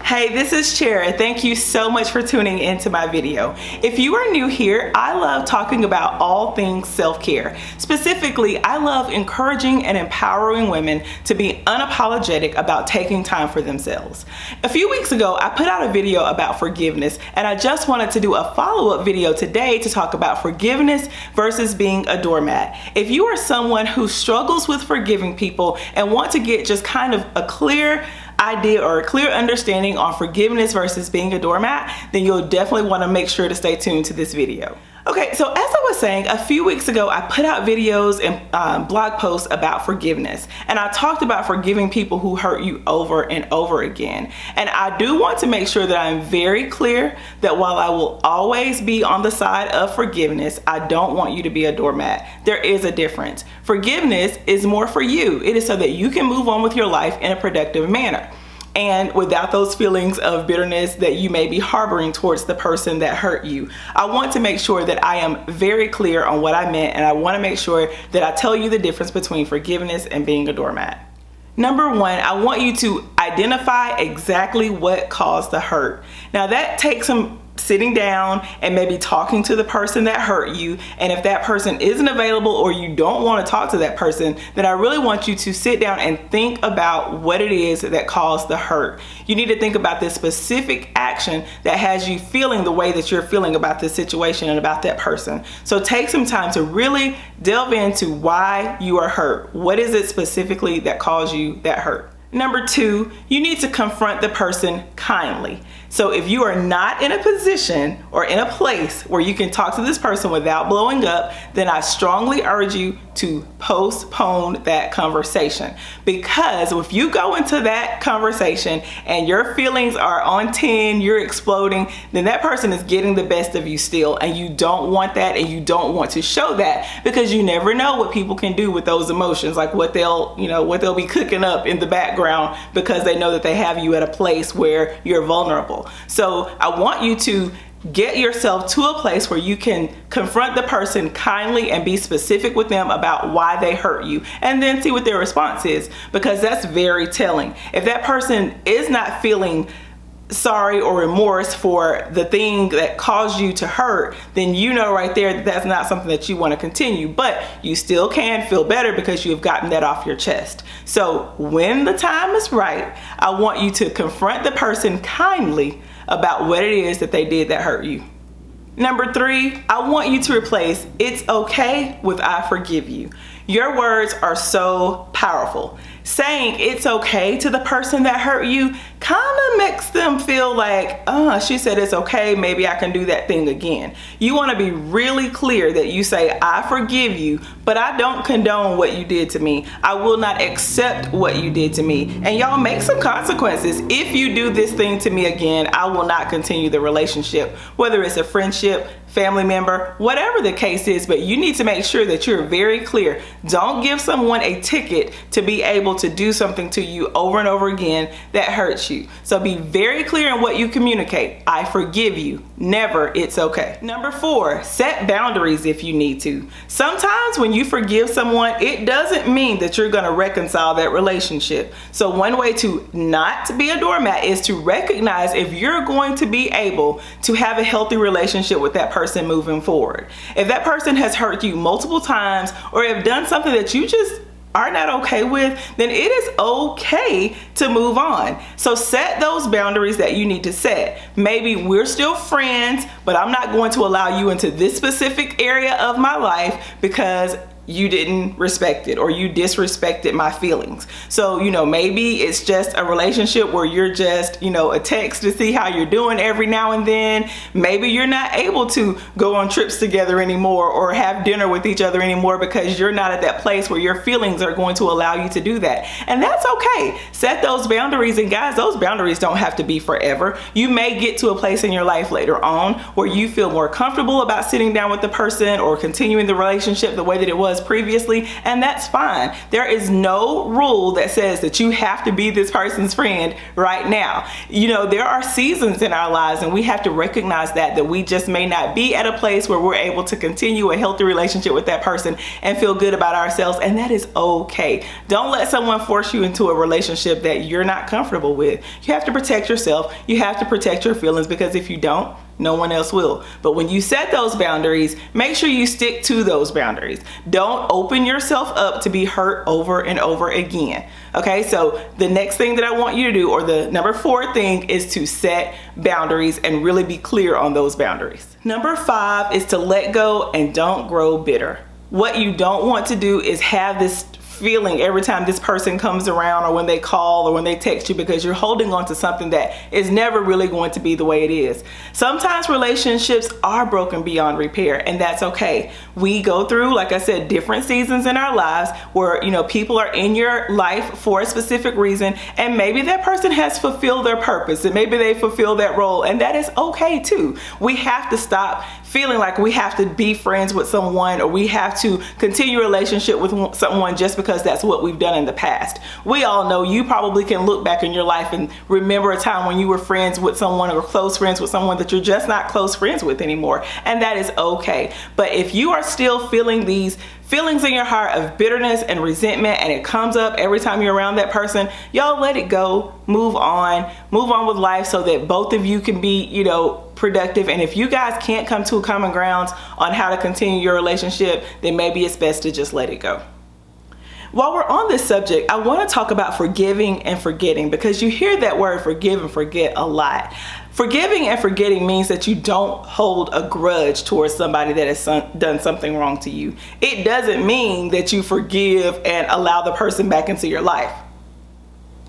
Hey, this is Cherith. Thank you so much for tuning into my video. If you are new here, I love talking about all things self-care. Specifically, I love encouraging and empowering women to be unapologetic about taking time for themselves. A few weeks ago, I put out a video about forgiveness, and I just wanted to do a follow-up video today to talk about forgiveness versus being a doormat. If you are someone who struggles with forgiving people and want to get just kind of a clear idea or a clear understanding on forgiveness versus being a doormat, then you'll definitely want to make sure to stay tuned to this video. Okay, so as I was saying, a few weeks ago, I put out videos and blog posts about forgiveness. And I talked about forgiving people who hurt you over and over again. And I do want to make sure that I'm very clear that while I will always be on the side of forgiveness, I don't want you to be a doormat. There is a difference. Forgiveness is more for you. It is so that you can move on with your life in a productive manner, and without those feelings of bitterness that you may be harboring towards the person that hurt you. I want to make sure that I am very clear on what I meant, and I want to make sure that I tell you the difference between forgiveness and being a doormat. Number one, I want you to identify exactly what caused the hurt. Now that takes some sitting down and maybe talking to the person that hurt you, and if that person isn't available or you don't want to talk to that person, then I really want you to sit down and think about what it is that caused the hurt. You need to think about this specific action that has you feeling the way that you're feeling about this situation and about that person. So take some time to really delve into why you are hurt. What is it specifically that caused you that hurt? Number two, you need to confront the person kindly. So if you are not in a position or in a place where you can talk to this person without blowing up, then I strongly urge you to postpone that conversation. Because if you go into that conversation and your feelings are on 10, you're exploding, then that person is getting the best of you still, and you don't want that, and you don't want to show that, because you never know what people can do with those emotions, like what they'll be cooking up in the background because they know that they have you at a place where you're vulnerable. So I want you to get yourself to a place where you can confront the person kindly and be specific with them about why they hurt you, and then see what their response is, because that's very telling. If that person is not feeling sorry or remorse for the thing that caused you to hurt, then you know right there that that's not something that you want to continue. But you still can feel better because you have gotten that off your chest. So when the time is right, I want you to confront the person kindly about what it is that they did that hurt you. Number three, I want you to replace "it's okay" with "I forgive you." Your words are so powerful. Saying "it's okay" to the person that hurt you kind of makes them feel like, she said it's okay, maybe I can do that thing again. You want to be really clear that you say, "I forgive you, but I don't condone what you did to me. I will not accept what you did to me. And y'all, make some consequences. If you do this thing to me again, I will not continue the relationship," whether it's a friendship, family member, whatever the case is. But you need to make sure that you're very clear. Don't give someone a ticket to be able to do something to you over and over again that hurts you. So be very clear in what you communicate. "I forgive you," never "it's okay." Number four, set boundaries if you need to. Sometimes when you forgive someone, it doesn't mean that you're going to reconcile that relationship. So one way to not be a doormat is to recognize if you're going to be able to have a healthy relationship with that person moving forward. If that person has hurt you multiple times or have done something that you just are not okay with, then it is okay to move on. So set those boundaries that you need to set. Maybe we're still friends, but I'm not going to allow you into this specific area of my life because you didn't respect it or you disrespected my feelings. So, maybe it's just a relationship where you're just, a text to see how you're doing every now and then. Maybe you're not able to go on trips together anymore or have dinner with each other anymore because you're not at that place where your feelings are going to allow you to do that. And that's okay. Set those boundaries. And guys, those boundaries don't have to be forever. You may get to a place in your life later on where you feel more comfortable about sitting down with the person or continuing the relationship the way that it was was previously, and that's fine. There is no rule that says that you have to be this person's friend right now. You know, there are seasons in our lives, and we have to recognize that we just may not be at a place where we're able to continue a healthy relationship with that person and feel good about ourselves, and that is okay. Don't let someone force you into a relationship that you're not comfortable with. You have to protect yourself. You have to protect your feelings, because if you don't, no one else will. But when you set those boundaries, make sure you stick to those boundaries. Don't open yourself up to be hurt over and over again. Okay, so the next thing that I want you to do, or the number 4 thing, is to set boundaries and really be clear on those boundaries. Number 5 is to let go and don't grow bitter. What you don't want to do is have this feeling every time this person comes around, or when they call, or when they text you, because you're holding on to something that is never really going to be the way it is. Sometimes relationships are broken beyond repair, and that's okay. We go through, like I said, different seasons in our lives where, you know, people are in your life for a specific reason, and maybe that person has fulfilled their purpose, and maybe they fulfill that role, and that is okay too. We have to stop feeling like we have to be friends with someone, or we have to continue a relationship with someone just because that's what we've done in the past. We all know, you probably can look back in your life and remember a time when you were friends with someone, or close friends with someone, that you're just not close friends with anymore, and that is okay. But if you are still feeling these feelings in your heart of bitterness and resentment, and it comes up every time you're around that person, y'all let it go, move on with life, so that both of you can be, you know, productive. And if you guys can't come to a common ground on how to continue your relationship, then maybe it's best to just let it go. While we're on this subject, I want to talk about forgiving and forgetting, because you hear that word forgive and forget a lot. Forgiving and forgetting means that you don't hold a grudge towards somebody that has done something wrong to you. It doesn't mean that you forgive and allow the person back into your life.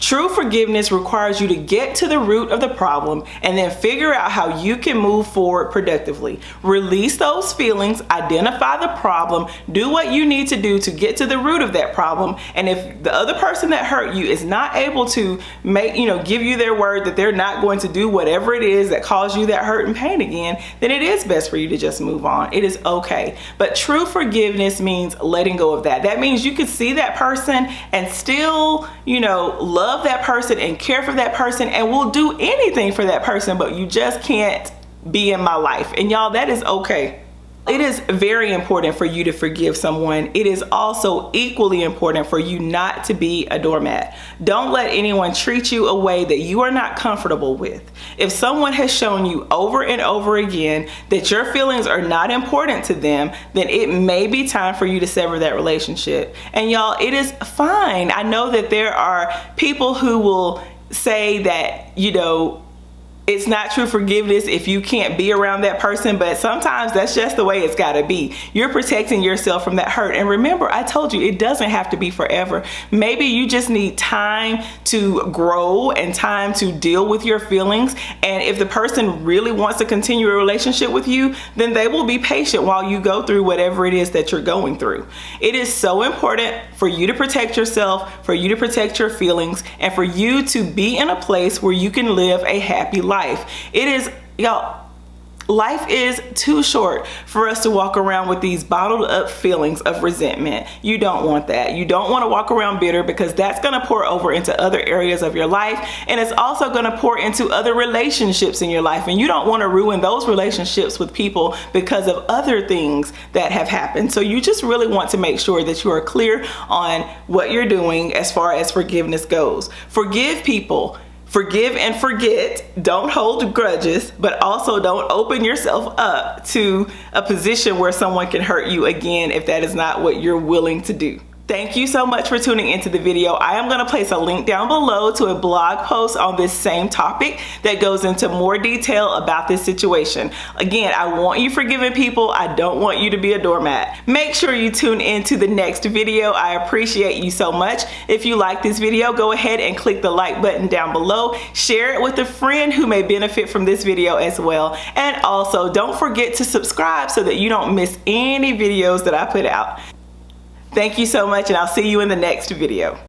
True forgiveness requires you to get to the root of the problem and then figure out how you can move forward productively. Release those feelings, identify the problem, do what you need to do to get to the root of that problem. And if the other person that hurt you is not able to give you their word that they're not going to do whatever it is that caused you that hurt and pain again, then it is best for you to just move on. It is okay. But true forgiveness means letting go of that. That means you can see that person and still, love that person and care for that person and will do anything for that person, but you just can't be in my life. And y'all, that is okay. It is very important for you to forgive someone. It is also equally important for you not to be a doormat. Don't let anyone treat you a way that you are not comfortable with. If someone has shown you over and over again that your feelings are not important to them, then it may be time for you to sever that relationship. And y'all, it is fine. I know that there are people who will say that, it's not true forgiveness if you can't be around that person, but sometimes that's just the way it's gotta be. You're protecting yourself from that hurt. And remember, I told you, it doesn't have to be forever. Maybe you just need time to grow and time to deal with your feelings. And if the person really wants to continue a relationship with you, then they will be patient while you go through whatever it is that you're going through. It is so important for you to protect yourself, for you to protect your feelings, and for you to be in a place where you can live a happy life. Life is too short for us to walk around with these bottled up feelings of resentment. You don't want that. You don't want to walk around bitter, because that's going to pour over into other areas of your life, and it's also going to pour into other relationships in your life, and you don't want to ruin those relationships with people because of other things that have happened. So you just really want to make sure that you are clear on what you're doing as far as forgiveness goes. Forgive people. Forgive and forget. Don't hold grudges, but also don't open yourself up to a position where someone can hurt you again if that is not what you're willing to do. Thank you so much for tuning into the video. I am going to place a link down below to a blog post on this same topic that goes into more detail about this situation. Again, I want you forgiving people. I don't want you to be a doormat. Make sure you tune into the next video. I appreciate you so much. If you like this video, go ahead and click the like button down below. Share it with a friend who may benefit from this video as well. And also, don't forget to subscribe so that you don't miss any videos that I put out. Thank you so much, and I'll see you in the next video.